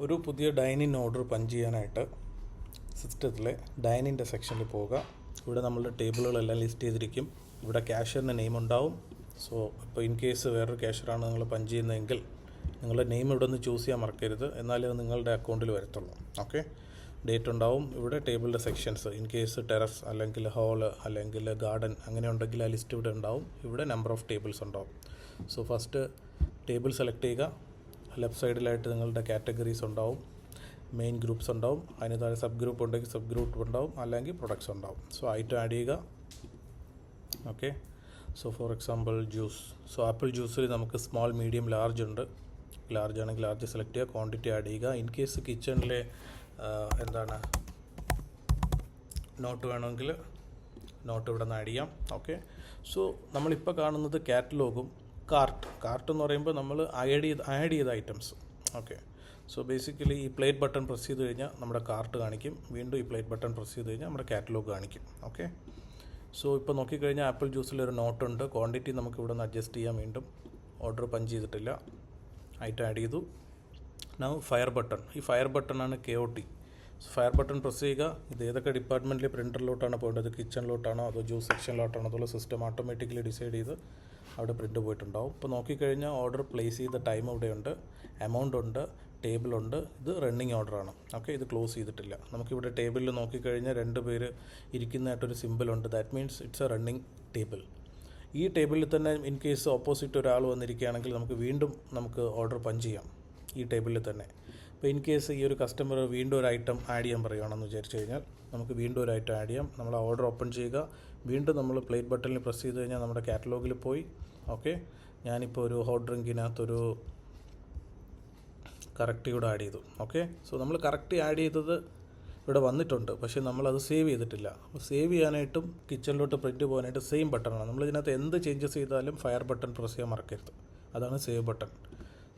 ഒരു പുതിയ dining order punch ചെയ്യാനായിട്ട് സിസ്റ്റത്തിലെ ഡൈനിൻ്റെ സെക്ഷനിൽ പോവുക. ഇവിടെ നമ്മളുടെ ടേബിളുകളെല്ലാം ലിസ്റ്റ് ചെയ്തിരിക്കും. ഇവിടെ ക്യാഷ്യറിൻ്റെ നെയിം ഉണ്ടാവും. സോ ഇപ്പോൾ ഇൻ കേസ് വേറൊരു ക്യാഷ്യറാണ് നിങ്ങൾ പഞ്ച് ചെയ്യുന്നതെങ്കിൽ നിങ്ങളുടെ നെയിം ഇവിടെ നിന്ന് ചൂസ് ചെയ്യാൻ മറക്കരുത്, എന്നാലേ അത് നിങ്ങളുടെ അക്കൗണ്ടിൽ വരത്തുള്ളൂ. ഓക്കെ, ഡേറ്റ് ഉണ്ടാവും. ഇവിടെ ടേബിളിൻ്റെ സെക്ഷൻസ്, ഇൻ കേസ് ടെറസ് അല്ലെങ്കിൽ ഹാള് അല്ലെങ്കിൽ ഗാർഡൻ അങ്ങനെ ഉണ്ടെങ്കിൽ ആ ലിസ്റ്റ് ഇവിടെ ഉണ്ടാവും. ഇവിടെ നമ്പർ ഓഫ് ടേബിൾസ് ഉണ്ടാവും. സോ ഫസ്റ്റ് ടേബിൾ സെലക്ട് ചെയ്യുക. ലെഫ്റ്റ് സൈഡിലായിട്ട് നിങ്ങളുടെ കാറ്റഗറീസ് ഉണ്ടാവും, മെയിൻ ഗ്രൂപ്പ്സ് ഉണ്ടാവും, അതിന് താഴെ സബ് ഗ്രൂപ്പ് ഉണ്ടെങ്കിൽ സബ് ഗ്രൂപ്പ് ഉണ്ടാവും, അല്ലെങ്കിൽ പ്രൊഡക്ട്സ് ഉണ്ടാവും. സോ ഐറ്റം ആഡ് ചെയ്യുക. Okay, so for example juice. So apple ജ്യൂസിൽ നമുക്ക് സ്മോൾ, മീഡിയം, ലാർജ് ഉണ്ട്. ലാർജ് ആണെങ്കിൽ ലാർജ് സെലക്ട് ചെയ്യുക, ക്വാണ്ടിറ്റി ആഡ് ചെയ്യുക. ഇൻ കേസ് കിച്ചണിലെ നോട്ട് വേണമെങ്കിൽ നോട്ട് ഇവിടെ നിന്ന് ആഡ് ചെയ്യാം. ഓക്കെ, സോ നമ്മളിപ്പോൾ കാണുന്നത് കാറ്റലോഗും കാർട്ട് എന്ന് പറയുമ്പോൾ നമ്മൾ ആഡ് ചെയ്ത ഐറ്റംസ്. ഓക്കെ, സോ ബേസിക്കലി ഈ പ്ലേറ്റ് ബട്ടൺ പ്രസ് ചെയ്ത് കഴിഞ്ഞാൽ നമ്മുടെ കാർട്ട് കാണിക്കും. വീണ്ടും ഈ പ്ലേറ്റ് ബട്ടൺ പ്രസ് ചെയ്ത് കഴിഞ്ഞാൽ നമ്മുടെ കാറ്റലോഗ് കാണിക്കും. ഓക്കെ, സോ ഇപ്പോൾ നോക്കിക്കഴിഞ്ഞാൽ ആപ്പിൾ ജ്യൂസിലൊരു നോട്ടുണ്ട്. ക്വാണ്ടിറ്റി നമുക്ക് ഇവിടെ നിന്ന് അഡ്ജസ്റ്റ് ചെയ്യാം. വീണ്ടും ഓർഡർ പഞ്ച് ചെയ്തിട്ടില്ല, ഐറ്റം ആഡ് ചെയ്തു. Now fire button. ഈ ഫയർ ബട്ടണാണ് KOT. ഫയർ ബട്ടൺ പ്രസ് ചെയ്യുക. ഇത് ഏതൊക്കെ ഡിപ്പാർട്ട്മെൻറ്റിൽ പ്രിൻ്ററിലോട്ടാണ് പോകേണ്ടത്, കിച്ചണിലോട്ടാണോ അതോ ജ്യൂസ് സെക്ഷനിലോട്ടാണോ അതുള്ള സിസ്റ്റം ഓട്ടോമാറ്റിക്കലി ഡിസൈഡ് ചെയ്ത് അവിടെ പ്രിൻ്റ് പോയിട്ടുണ്ടാവും. ഇപ്പോൾ നോക്കിക്കഴിഞ്ഞാൽ ഓർഡർ പ്ലേസ് ചെയ്ത ടൈം ഇവിടെയുണ്ട്, എമൗണ്ട് ഉണ്ട്, ടേബിളുണ്ട്. ഇത് റണ്ണിങ് ഓർഡറാണ്. ഓക്കെ, ഇത് ക്ലോസ് ചെയ്തിട്ടില്ല. നമുക്കിവിടെ ടേബിളിൽ നോക്കിക്കഴിഞ്ഞാൽ 2 പേര് ഇരിക്കുന്നതായിട്ടൊരു സിമ്പിളുണ്ട്. That means it's a running table. ഈ ടേബിളിൽ തന്നെ ഇൻ കേസ് ഓപ്പോസിറ്റ് ഒരാൾ വന്നിരിക്കുകയാണെങ്കിൽ നമുക്ക് ഓർഡർ പഞ്ച് ചെയ്യാം ഈ ടേബിളിൽ തന്നെ. ഇപ്പോൾ ഇൻ കേസ് ഈ ഒരു കസ്റ്റമർ വീണ്ടും ഒരു ഐറ്റം ആഡ് ചെയ്യാൻ പറയുകയാണെന്ന് വിചാരിച്ചു കഴിഞ്ഞാൽ നമുക്ക് വീണ്ടും ഒരു ഐറ്റം ആഡ് ചെയ്യാം. നമ്മൾ ആ ഓർഡർ ഓപ്പൺ ചെയ്യുക. വീണ്ടും നമ്മൾ പ്ലേറ്റ് ബട്ടണിൽ പ്രസ് ചെയ്ത് കഴിഞ്ഞാൽ നമ്മുടെ കാറ്റലോഗിൽ പോയി. ഓക്കെ, ഞാനിപ്പോൾ ഒരു ഹോട്ട് ഡ്രിങ്കിനകത്തൊരു കറക്റ്റ് ഇവിടെ ആഡ് ചെയ്തു. ഓക്കെ, സോ നമ്മൾ കറക്റ്റ് ആഡ് ചെയ്തത് ഇവിടെ വന്നിട്ടുണ്ട്, പക്ഷേ നമ്മളത് സേവ് ചെയ്തിട്ടില്ല. അപ്പോൾ സേവ് ചെയ്യാനായിട്ടും കിച്ചണിലോട്ട് പ്രിൻറ്റ് പോകാനായിട്ട് സെയിം ബട്ടണാണ്. നമ്മളിതിനകത്ത് എന്ത് ചേഞ്ചസ് ചെയ്താലും ഫയർ ബട്ടൺ പ്രസ് ചെയ്യാൻ മറക്കരുത്. അതാണ് save button.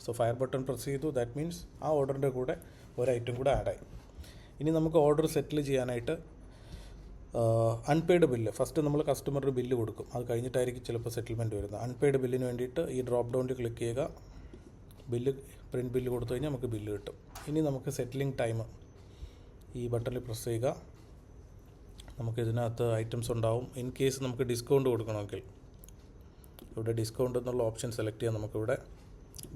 So fire button press ചെയ്തു. ദാറ്റ് മീൻസ് ആ ഓർഡറിൻ്റെ കൂടെ ഒരു ഐറ്റം കൂടെ ആഡായി. ഇനി നമുക്ക് ഓർഡർ സെറ്റിൽ ചെയ്യാനായിട്ട് അൺപെയ്ഡ് ബില്ല് ഫസ്റ്റ് നമ്മൾ കസ്റ്റമറിന് ബില്ല് കൊടുക്കും. അത് കഴിഞ്ഞിട്ടായിരിക്കും ചിലപ്പോൾ സെറ്റിൽമെൻറ്റ് വരുന്നത്. അൺപെയ്ഡ് ബില്ലിന് വേണ്ടിയിട്ട് ഈ ഡ്രോപ്പ് ഡൗണിൽ ക്ലിക്ക് ചെയ്യുക. പ്രിൻറ്റ് ബില്ല് കൊടുത്തു കഴിഞ്ഞാൽ നമുക്ക് ബില്ല് കിട്ടും. ഇനി നമുക്ക് സെറ്റിലിംഗ് ടൈം ഈ ബട്ടണിൽ പ്രസ് ചെയ്യുക. നമുക്ക് ഇതിനകത്ത് ഐറ്റംസ് ഉണ്ടാവും. ഇൻ കേസ് നമുക്ക് ഡിസ്കൗണ്ട് കൊടുക്കണമെങ്കിൽ ഇവിടെ ഡിസ്കൗണ്ട് എന്നുള്ള ഓപ്ഷൻ സെലക്ട് ചെയ്യാം. നമുക്കിവിടെ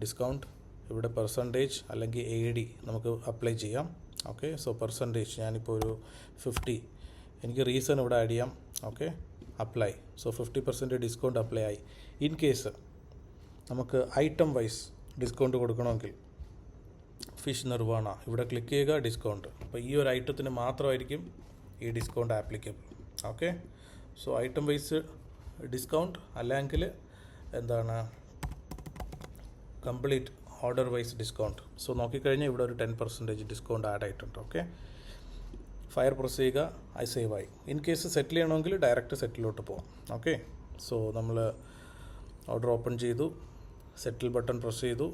ഡിസ്കൗണ്ട്, ഇവിടെ പെർസെൻറ്റേജ് അല്ലെങ്കിൽ AD നമുക്ക് അപ്ലൈ ചെയ്യാം. ഓക്കെ, സോ പെർസെൻറ്റേജ് ഞാനിപ്പോൾ ഒരു 50, എനിക്ക് റീസൺ ഇവിടെ ആഡ് ചെയ്യാം. Okay, apply. So 50% discount apply ആയി. ഇൻ കേസ് നമുക്ക് ഐറ്റം വൈസ് ഡിസ്കൗണ്ട് കൊടുക്കണമെങ്കിൽ ഫിഷ് നിർവാണ ഇവിടെ ക്ലിക്ക് ചെയ്യുക, ഡിസ്കൗണ്ട്. അപ്പോൾ ഈ ഒരു ഐറ്റത്തിന് മാത്രമായിരിക്കും ഈ discount applicable. Okay, so item wise discount അല്ലെങ്കിൽ complete order wise discount. So നോക്കിക്കഴിഞ്ഞാൽ ഇവിടെ ഒരു 10% ഡിസ്കൗണ്ട് ആഡ് ആയിട്ടുണ്ട്. ഓക്കെ, ഫയർ പ്രസ് ചെയ്യുക, അത് സേവ് ആയി. ഇൻ കേസ് സെറ്റിൽ ചെയ്യണമെങ്കിൽ ഡയറക്റ്റ് സെറ്റിലോട്ട് പോകാം. ഓക്കെ, സോ നമ്മൾ ഓർഡർ ഓപ്പൺ ചെയ്തു, സെറ്റിൽ ബട്ടൺ പ്രസ് ചെയ്തു.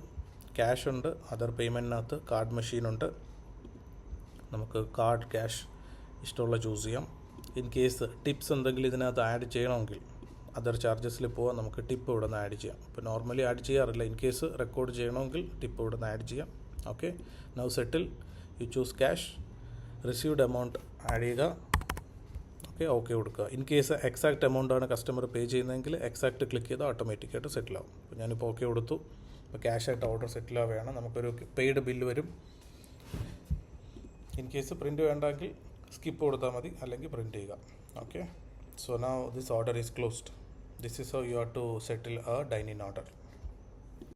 ക്യാഷ് ഉണ്ട്, അതർ പേയ്മെൻറ്റിനകത്ത് കാർഡ് മെഷീനുണ്ട്. നമുക്ക് കാർഡ്, ക്യാഷ് ഇഷ്ടമുള്ള ചൂസ് ചെയ്യാം. ഇൻ കേസ് ടിപ്സ് എന്തെങ്കിലും ഇതിനകത്ത് ആഡ് ചെയ്യണമെങ്കിൽ അതർ ചാർജസിൽ പോകാൻ നമുക്ക് ടിപ്പ് ഇവിടെ നിന്ന് ആഡ് ചെയ്യാം. ഇപ്പോൾ നോർമലി ആഡ് ചെയ്യാറില്ല. ഇൻ കേസ് റെക്കോർഡ് ചെയ്യണമെങ്കിൽ ടിപ്പ് ഇവിടെ നിന്ന് ആഡ് ചെയ്യാം. Okay, now settle, you choose cash, received amount add ചെയ്യുക. ഓക്കെ കൊടുക്കുക. ഇൻ കേസ് എക്സാക്റ്റ് എമൗണ്ടാണ് കസ്റ്റമർ പേ ചെയ്യുന്നതെങ്കിൽ എക്സാക്റ്റ് ക്ലിക്ക് ചെയ്താൽ ഓട്ടോമാറ്റിക്കായിട്ട് സെറ്റിൽ ആവും. അപ്പോൾ ഞാനിപ്പോൾ ഓക്കെ കൊടുത്തു. ഇപ്പോൾ ക്യാഷായിട്ട് ഓർഡർ സെറ്റിൽ ആവുകയാണ്. നമുക്കൊരു പെയ്ഡ് ബില്ല് വരും. ഇൻ കേസ് പ്രിൻറ്റ് വേണ്ടെങ്കിൽ സ്കിപ്പ് കൊടുത്താൽ മതി, അല്ലെങ്കിൽ പ്രിൻറ്റ് ചെയ്യുക. Okay, so now this order is closed. This is how you have to settle a dine-in order.